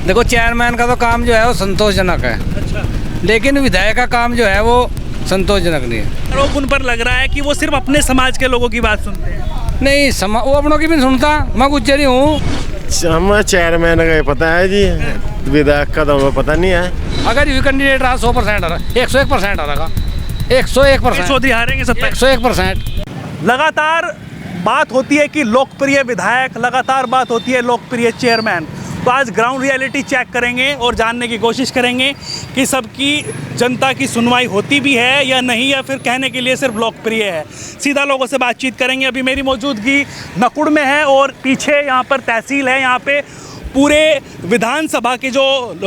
देखो चेयरमैन का तो काम जो है वो संतोषजनक है, अच्छा, लेकिन विधायक का काम जो है वो संतोषजनक नहीं है। आरोप उन पर लग रहा है कि वो सिर्फ अपने समाज के लोगों की बात सुनते हैं। नहीं वो अपनों की भी नहीं सुनता। मैं गुज्जर ही हूँ। हमें चेयरमैन का ही पता है जी, विधायक का तो हमें पता नहीं है। अगर ये कैंडिडेट रहा 100% आ रहा, 101% आ रहा, 101%, चौधरी हारेंगे 101%। लगातार बात होती है कि लोकप्रिय विधायक, लगातार बात होती है लोकप्रिय चेयरमैन। तो आज ग्राउंड रियलिटी चेक करेंगे और जानने की कोशिश करेंगे कि सबकी जनता की सुनवाई होती भी है या नहीं, या फिर कहने के लिए सिर्फ लोकप्रिय है। सीधा लोगों से बातचीत करेंगे। अभी मेरी मौजूदगी नकुड़ में है और पीछे यहाँ पर तहसील है। यहाँ पे पूरे विधानसभा के जो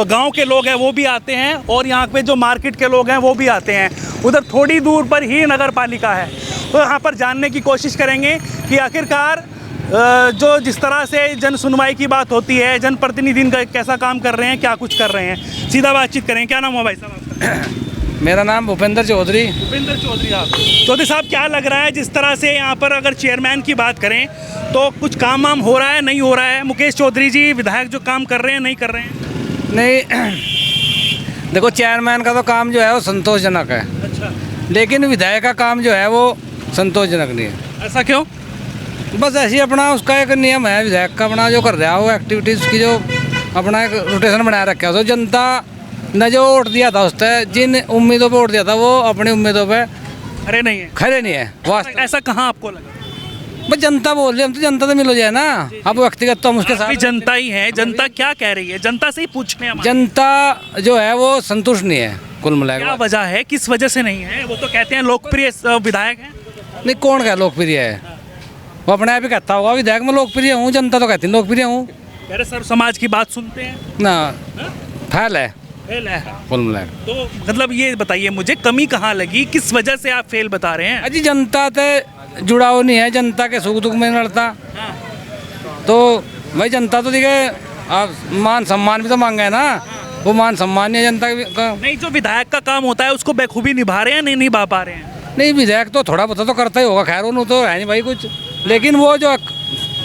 गांव के लोग हैं वो भी आते हैं और यहाँ पे जो मार्केट के लोग हैं वो भी आते हैं। उधर थोड़ी दूर पर ही नगर पालिका है। तो यहाँ पर जानने की कोशिश करेंगे कि आखिरकार जो जिस तरह से जन सुनवाई की बात होती है, जनप्रतिनिधि कैसा काम कर रहे हैं, क्या कुछ कर रहे हैं। सीधा बातचीत करें। क्या नाम है भाई साहब आपका? मेरा नाम भूपेंद्र चौधरी। भूपेंद्र चौधरी। आप चौधरी साहब, क्या लग रहा है जिस तरह से यहाँ पर अगर चेयरमैन की बात करें तो कुछ काम वाम हो रहा है, नहीं हो रहा है? मुकेश चौधरी जी विधायक जो काम कर रहे हैं, नहीं कर रहे हैं? नहीं देखो चेयरमैन का तो काम जो है वो संतोषजनक है, अच्छा, लेकिन विधायक का काम जो है वो संतोषजनक नहीं है। ऐसा क्यों? बस ऐसे ही अपना उसका एक नियम है विधायक का, अपना जो कर रहा है वो एक्टिविटीज़ की जो अपना एक रोटेशन बनाया रखा है। तो जनता ने जो वोट दिया था उससे, जिन उम्मीदों पे वोट दिया था वो अपनी उम्मीदों पे अरे नहीं है। खरे नहीं है। वास्तव ऐसा कहाँ आपको लगा? बस जनता बोल रही है, हम तो जनता से मिलो जाए ना। अब व्यक्तिगत तो हम उसके अभी साथ जनता ही है। जनता क्या कह रही है? जनता से ही पूछने हैं। जनता जो है वो संतुष्ट नहीं है कुल क्या मिलाकर। वजह है, किस वजह से नहीं है? वो तो कहते हैं लोकप्रिय विधायक हैं। नहीं कौन क्या लोकप्रिय है? वो अपने आप ही कहता होगा विधायक में लोकप्रिय हूँ, जनता तो कहती है लोकप्रिय हूँ। कह रहे सर समाज की बात सुनते हैं ना, फैल है फेल है। कुल मिलाकर। तो मतलब ये बताइए मुझे, कमी कहाँ लगी, किस वजह से आप फेल बता रहे हैं? अजी जनता से जुड़ाव नहीं है, जनता के सुख दुख में नहीं लड़ता। तो भाई जनता तो देखिए आप मान सम्मान भी तो मांगे है ना, वो मान सम्मान नहीं है जनता का। नहीं, जो विधायक का काम होता है उसको बखूबी निभा रहे हैं, नहीं निभा पा रहे हैं? नहीं विधायक तो थोड़ा बहुत तो करता ही होगा, खैर उन्होंने तो है नहीं भाई कुछ, लेकिन वो जो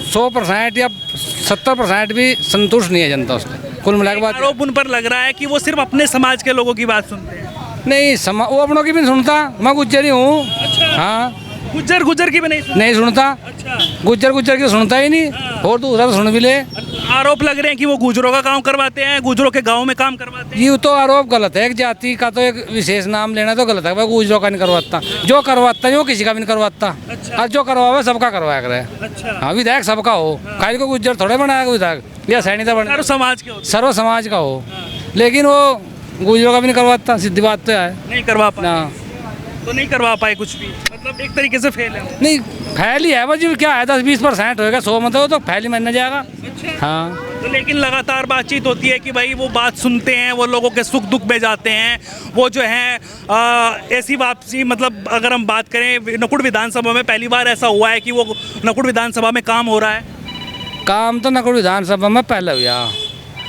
100% या 70% भी संतुष्ट नहीं है जनता उससे कुल मिलाकर। बात आरोप उन पर लग रहा है कि वो सिर्फ अपने समाज के लोगों की बात सुनते हैं। नहीं वो अपनों की भी नहीं सुनता। मैं गुज्जर ही हूँ। अच्छा, हाँ, गुज्जर की भी नहीं सुनते? नहीं सुनता। अच्छा, गुज्जर की तो सुनता ही नहीं, और दूसरा तो सुन भी ले। आरोप लग रहे हैं कि वो गुजरों का काम करवाते हैं, गुजरों के गाँव में काम करवाते हैं। ये तो आरोप गलत है। एक जाति का तो एक विशेष नाम लेना तो गलत है। भाई गुजरों का नहीं करवाता, जो करवाता है वो किसी का भी नहीं करवाता। अच्छा। और जो करवावे सबका करवाया करे। अच्छा, हाँ विधायक सबका हो, खाली को गुज्जर थोड़े बनाया विधायक या सैनिक बना, सर्व समाज के होते सर्व समाज का हो, लेकिन वो गुजरों का भी नहीं करवाता। सीधी बात तो है नहीं करवा पाए। ना। तो नहीं करवा पाए कुछ भी, मतलब एक तरीके से फेल है। नहीं फैल ही है बस, क्या है 10-20% होगा, 100 मतलब वो तो फैल ही मानना जाएगा। अच्छा। हाँ तो लेकिन लगातार बातचीत होती है कि भाई वो बात सुनते हैं, वो लोगों के सुख दुख में जाते हैं, वो जो है ऐसी वापसी। मतलब अगर हम बात करें नकुड़ विधानसभा में पहली बार ऐसा हुआ है कि वो नकुड़ विधानसभा में काम हो रहा है। काम तो नकुड़ विधानसभा में पहले हुआ।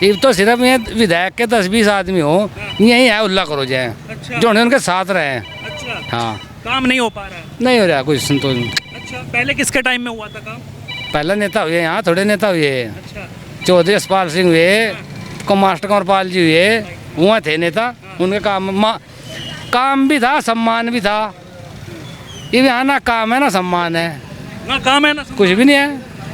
ये तो सिर्फ ये विधायक के 10-20 आदमी हो, यही है उल्ला करो जाए। अच्छा। जो उनके साथ रहे। अच्छा, हाँ काम नहीं हो पा रहा है। नहीं हो रहा कुछ संतोष। अच्छा, पहले किसके टाइम में हुआ था काम? पहला नेता हुए यहाँ, थोड़े नेता हुए। अच्छा, चौधरी यशपाल सिंह हुए, मास्टर कंवरपाल जी हुए, वहाँ थे नेता। उनके काम भी था, सम्मान भी था। ये भी हाँ ना काम है ना सम्मान है, ना काम है ना कुछ भी नहीं है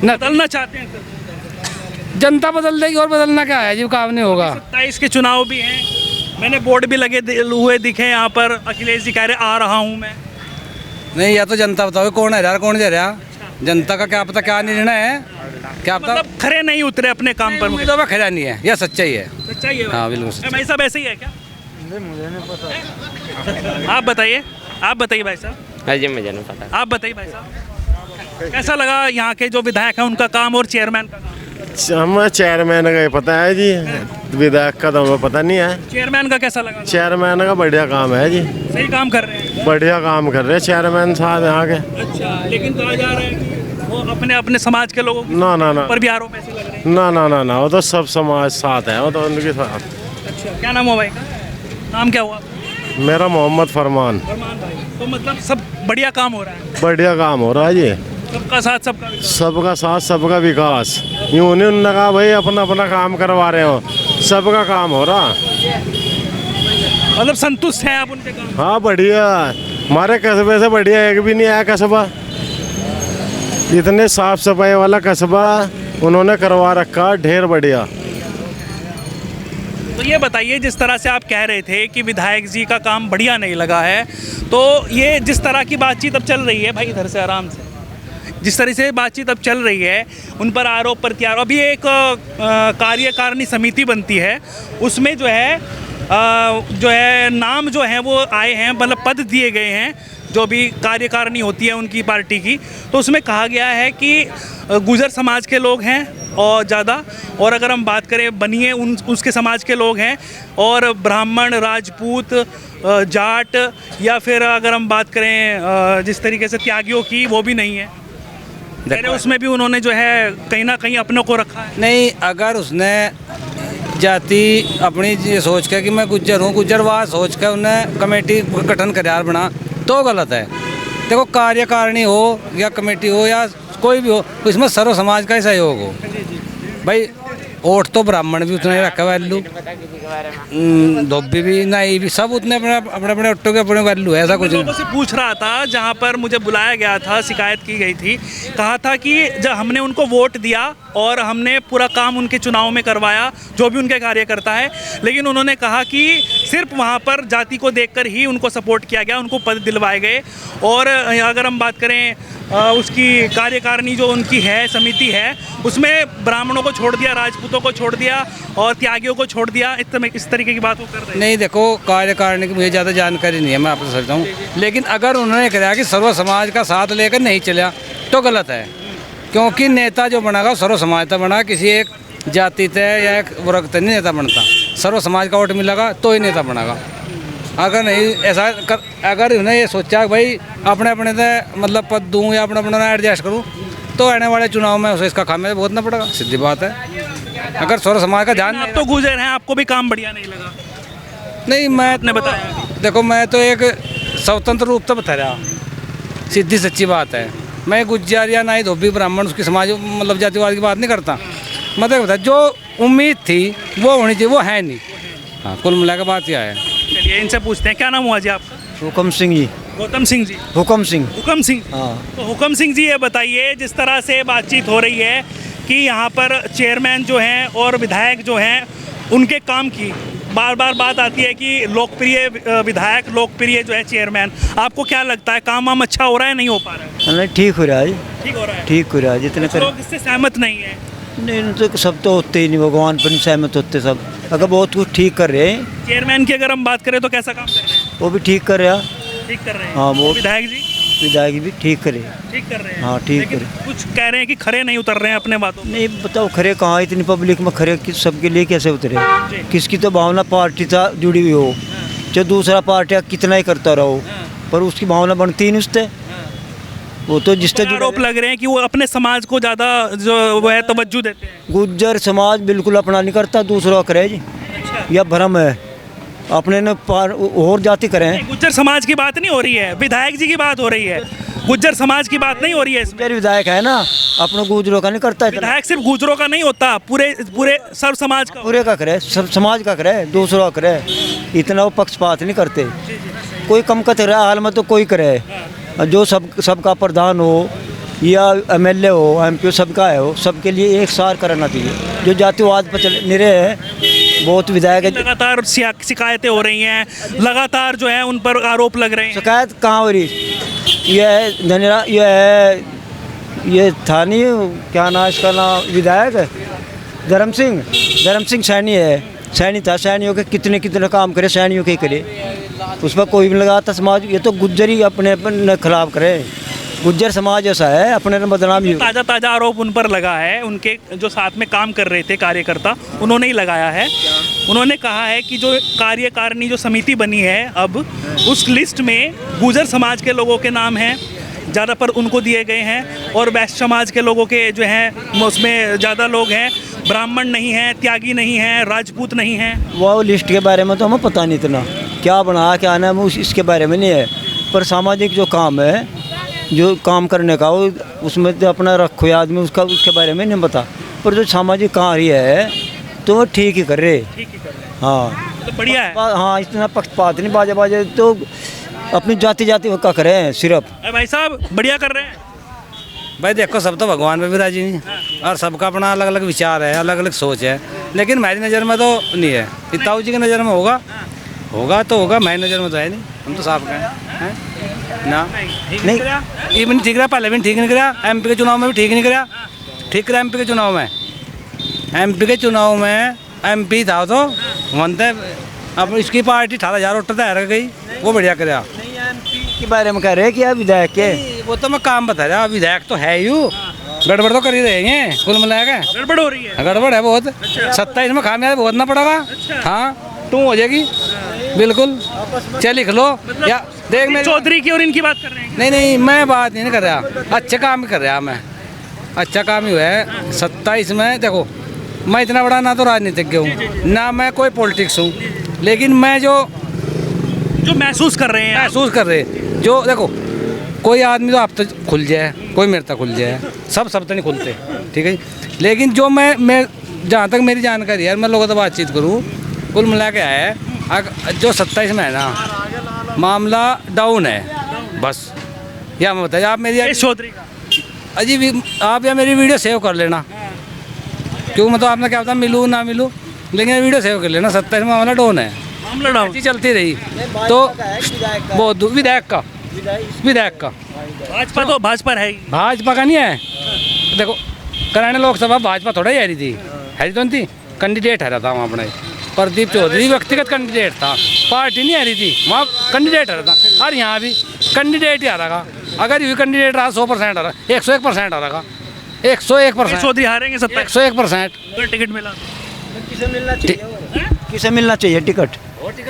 ना। बदलना चाहते हैं सर? जनता बदल देगी और बदलना क्या है जी, काम नहीं होगा। 27 के चुनाव भी हैं, मैंने बोर्ड भी लगे हुए दिखे यहाँ पर। अखिलेश जी कह रहे आ रहा हूँ मैं। नहीं या तो जनता बताओ कौन है यार, कौन जा रहा। जनता का क्या पता क्या निर्णय है, क्या पता। मतलब खरे नहीं उतरे अपने काम पर। उम्मीदों पर खरा नहीं है, यह सच्चाई है। सच्चाई है? हाँ बिल्कुल सच्चाई। भाई साहब ऐसे ही है क्या? मुझे नहीं पता। आप बताइए भाई साहब। अजय मुझे नहीं पता। आप बताइए भाई साहब, कैसा लगा यहाँ के जो विधायक है उनका काम और चेयरमैन का काम? हमें चेयरमैन का ही पता है जी, विधायक का तो हमें पता नहीं है। चेयरमैन का कैसा लगा? चेयरमैन का बढ़िया काम है जी, सही काम कर रहे हैं। बढ़िया काम कर रहे हैं चेयरमैन साहब यहाँ के। अच्छा, लेकिन कहा जा रहा है कि वो अपने अपने समाज के लोगों ना ना ना पर भी आरोप ऐसे लग रहे हैं। ना ना ना ना, वो तो सब समाज साथ है, वो तो उनके साथ। अच्छा, क्या नाम हुआ भाई का? नाम क्या हुआ? मेरा मोहम्मद फरमान। फरमान भाई। तो मतलब सब बढ़िया काम हो रहा है? बढ़िया काम हो रहा है जी, सबका साथ सबका विकास। सबका साथ सबका विकास। यूँ नहीं उन्होंने कहा भाई अपना अपना काम करवा रहे हो, सबका काम हो रहा। मतलब संतुष्ट हैं आप उनके काम? हाँ बढ़िया, हमारे कस्बे से बढ़िया एक भी नहीं आया कस्बा। इतने साफ सफाई वाला कस्बा उन्होंने करवा रखा, ढेर बढ़िया। तो ये बताइए, जिस तरह से आप कह रहे थे कि विधायक जी का काम बढ़िया नहीं लगा है, तो ये जिस तरह की बातचीत अब चल रही है, भाई इधर से आराम से, जिस तरह से बातचीत अब चल रही है, उन पर आरोप प्रत्यारोप, अभी एक कार्यकारिणी समिति बनती है, उसमें जो है नाम जो है वो आए हैं, मतलब पद दिए गए हैं, जो भी कार्यकारिणी होती है उनकी पार्टी की, तो उसमें कहा गया है कि गुजर समाज के लोग हैं और ज़्यादा, और अगर हम बात करें बनिए उसके समाज के लोग हैं, और ब्राह्मण, राजपूत, जाट, या फिर अगर हम बात करें जिस तरीके से त्यागियों की, वो भी नहीं है। उसमें भी उन्होंने जो है कहीं ना कहीं अपनों को रखा है। नहीं, अगर उसने जाति अपनी ये सोच के कि मैं गुज्जर हूँ, गुज्जरवाद सोच के उन्हें कमेटी गठन करार बना, तो गलत है। देखो, कार्यकारिणी हो या कमेटी हो या कोई भी हो, इसमें सर्व समाज का ही सहयोग हो। भाई वोट तो ब्राह्मण भी उतना ही रखा वैल्यू, धोबी भी, नाई भी, सब उतने अपने ऑटो के अपने वैल्यू है, ऐसा कुछ नहीं। लोगों से पूछ रहा था, जहाँ पर मुझे बुलाया गया था, शिकायत की गई थी, कहा था कि जब हमने उनको वोट दिया और हमने पूरा काम उनके चुनाव में करवाया, जो भी उनके कार्यकर्ता है, लेकिन उन्होंने कहा कि सिर्फ वहाँ पर जाति को देखकर ही उनको सपोर्ट किया गया, उनको पद दिलवाए गए। और अगर हम बात करें उसकी कार्यकारिणी जो उनकी है, समिति है, उसमें ब्राह्मणों को छोड़ दिया, राजपूतों को छोड़ दिया और त्यागियों को छोड़ दिया, इस तरीके की बात वो कर रहे हैं। नहीं, देखो, कार्यकारिणी की मुझे ज़्यादा जानकारी नहीं है, मैं आपसे समझता हूँ, लेकिन अगर उन्होंने कहा कि सर्व समाज का साथ लेकर नहीं चला तो गलत है, क्योंकि नेता जो बनेगा सर्व समाज का बना, किसी एक जाति तय या एक वर्ग तय नहीं नेता बनता। सर्व समाज का वोट मिलेगा तो ही नेता बनेगा। अगर नहीं ऐसा अगर उन्हें ये सोचा भाई अपने अपने से मतलब पद दूँ या अपना एडजस्ट करूँ, तो आने वाले चुनाव में उसे इसका खामियाजा भुगतना पड़ेगा, सीधी बात है। अगर सर्व समाज का ध्यान, आप तो गुजर हैं, आपको भी काम बढ़िया नहीं लगा? नहीं, मैं आपने बताया, देखो, मैं तो एक स्वतंत्र रूप से बता रहा, सीधी सच्ची बात है। मैं गुज्जर या ना ही धोबी ब्राह्मण उसकी समाज मतलब जातिवाद की बात नहीं करता, मतलब बता जो उम्मीद थी वो होनी चाहिए, वो है नहीं। हाँ, कुल मिला के बात यह है। चलिए इनसे पूछते हैं, क्या नाम हुआ जी आपका? हुकम सिंह जी। गौतम सिंह जी? हुकम सिंह। हुकम सिंह। हाँ। तो हुकम सिंह जी, ये बताइए, जिस तरह से बातचीत हो रही है कि यहाँ पर चेयरमैन जो हैं और विधायक जो हैं उनके काम की बार बार बात आती है कि लोकप्रिय विधायक, लोकप्रिय जो है चेयरमैन, आपको क्या लगता है, काम वाम अच्छा हो रहा है, नहीं हो पा रहा है? नहीं, ठीक हो रहा है। ठीक हो रहा है? ठीक हो रहा है जितने कुछ लोग इससे सहमत नहीं है। नहीं, तो सब तो होते ही नहीं, भगवान पर नहीं सहमत होते सब। अगर बहुत कुछ ठीक कर रहे हैं, चेयरमैन की अगर हम बात करें तो कैसा काम कर रहे हैं? वो भी ठीक कर रहा, ठीक कर रहे हैं। हाँ, वो विधायक जी विधायक भी ठीक करे। ठीक कर रहे हैं। हाँ, ठीक लेकिन करे। कुछ कह रहे हैं कि खरे नहीं उतर रहे हैं अपने बातों में। नहीं बताओ, खरे कहाँ, इतनी पब्लिक में खरे सबके लिए कैसे उतरे? किसकी तो भावना पार्टी था जुड़ी हुई हो, चाहे दूसरा पार्टी कितना ही करता रहो, पर उसकी भावना बनती ही नहीं उससे। वो तो जिससे आरोप लग रहे हैं कि वो अपने समाज को ज़्यादा जो वो है तवज्जो देते हैं। गुज्जर समाज बिल्कुल अपना नहीं करता, दूसरा करे जी, या भ्रम है अपने ने और जाति करें। गुज्जर समाज की बात नहीं हो रही है, विधायक जी की बात हो रही है, गुज्जर समाज की बात नहीं हो रही है इसमें। गुज्जर विधायक है ना, अपने गुजरों का नहीं करता है। विधायक सिर्फ गुजरों का नहीं होता, पूरे पूरे सर्व समाज का। पूरे का करे, सब समाज का करे, दूसरों का करे, इतना वो पक्षपात नहीं करते। कोई कम का रहा हाल में तो कोई करे, जो सबका प्रधान हो या एमएलए हो, एमपी हो, सबका है हो, सबके लिए एक सार करना चाहिए। जो जातिवाद पर चल निरे है, बहुत विधायक है। लगातार शिकायतें हो रही हैं, लगातार जो है उन पर आरोप लग रहे हैं। शिकायत कहाँ हो रही? ये है धनिया, ये था नहीं, क्या नाम इसका नाम, विधायक धर्म सिंह सैनी है, सैनी था, सैनियों के कितने काम करे, सैनियों के ही करे, उस पर कोई भी लगाता समाज। ये तो गुज्जर ही अपने खिलाफ करे, गुज्जर समाज ऐसा है, अपने ने बदनाम ही। ताज़ा आरोप उन पर लगा है, उनके जो साथ में काम कर रहे थे कार्यकर्ता, उन्होंने ही लगाया है। उन्होंने कहा है कि जो कार्यकारिणी जो समिति बनी है अब, उस लिस्ट में गुजर समाज के लोगों के नाम हैं, ज़्यादा पर उनको दिए गए हैं, और वैश्य समाज के लोगों के जो हैं उसमें ज़्यादा लोग हैं, ब्राह्मण नहीं हैं, त्यागी नहीं हैं, राजपूत नहीं हैं। वो लिस्ट के बारे में तो हमें पता नहीं, इतना क्या बना क्या नाम इसके बारे में नहीं है, पर सामाजिक जो काम है, जो काम करने का, वो उसमें तो अपना रखो आदमी, उसके बारे में नहीं पता। पर जो सामाजिक कार्य है तो वो ठीक ही कर रहे। ठीक ही कर रहे हैं, हाँ तो बढ़िया है। हाँ, इतना पक्षपात नहीं, बाजे बाजे तो अपनी जाति जाति वो का करें सिर्फ। अरे भाई साहब बढ़िया कर रहे हैं। भाई देखो सब तो भगवान पे भी राजी नहीं और सबका अपना अलग अलग विचार है, अलग अलग सोच है, लेकिन मेरी नज़र में तो नहीं है। ताऊ जी की नज़र में होगा तो होगा, मेरी नज़र में तो है नहीं। हम तो साफ कहें हैं ना, नहीं ये भी नहीं ठीक रहा, पहले भी नहीं ठीक नहीं करा, एमपी के चुनाव में भी ठीक नहीं करा। ठीक करा एमपी के चुनाव में, एमपी के चुनाव में एमपी था तो मनते अब इसकी पार्टी 18,000 वोट तक हार गई, वो बढ़िया करा। के बारे में कह रहे हैं कि विधायक के वो तो मैं काम बता रहा, विधायक तो है यू, गड़बड़ तो कर ही रहेंगे कुल मिला के। गड़बड़ हो रही है। गड़बड़ है बहुत। 27 में खामियाजा भुगतना पड़ेगा। हाँ टू हो जाएगी बिल्कुल। चल लिख लो या देख मेरे चौधरी की और इनकी बात कर रहे हैं। नहीं मैं बात नहीं कर रहा, अच्छा काम ही कर रहा मैं, अच्छा काम ही हुआ है। 27 में देखो मैं इतना बड़ा ना तो राजनीतिज्ञ हूँ ना मैं कोई पॉलिटिक्स हूँ, लेकिन मैं जो महसूस कर रहे हैं आप। महसूस कर रहे जो देखो कोई आदमी तो आप तक खुल जाए, कोई मेरे तक खुल जाए, सब तक नहीं खुलते, ठीक है। लेकिन जो मैं जहाँ तक मेरी जानकारी है, मैं लोगों से बातचीत करूँ, कुल मिला के है जो 27 में है ना मामला डाउन है बस। या मैं बताइए आप मेरी चौधरी का अजी आप या मेरी वीडियो सेव कर लेना, क्यों मतलब आपने क्या पता मिलूँ ना मिलूँ, लेकिन वीडियो सेव कर लेना। 27 में मामला डाउन है, मामला डाउन ऐसी चलती रही तो बहुत विधायक का भाजपा तो भाजपा है ही। भाजपा का नहीं है। देखो कराने लोकसभा भाजपा थोड़ा ही हारी थी, हारी तो नहीं थी, कैंडिडेट हारा था वहाँ अपने प्रदीप चौधरी, व्यक्तिगत कैंडिडेट था, पार्टी नहीं हारी थी, वहाँ कैंडिडेट हारा था। और यहाँ भी कैंडिडेट ही हारा, अगर ये कैंडिडेट रहा 100% हारा, 101% हारा, 101%। चौधरी हारेंगे 101%। टिकट मिला किसे मिलना चाहिए टिकट?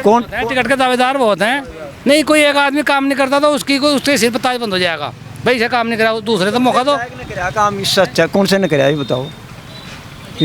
कौन टिकट के दावेदार बहुत हैं। नहीं कोई एक आदमी काम नहीं करता तो उसके सिर पर ताज बंद हो जाएगा, भाई से काम नहीं करा दूसरे तो मौका दो। काम इससे अच्छा कौन से ने कराया ये बताओ।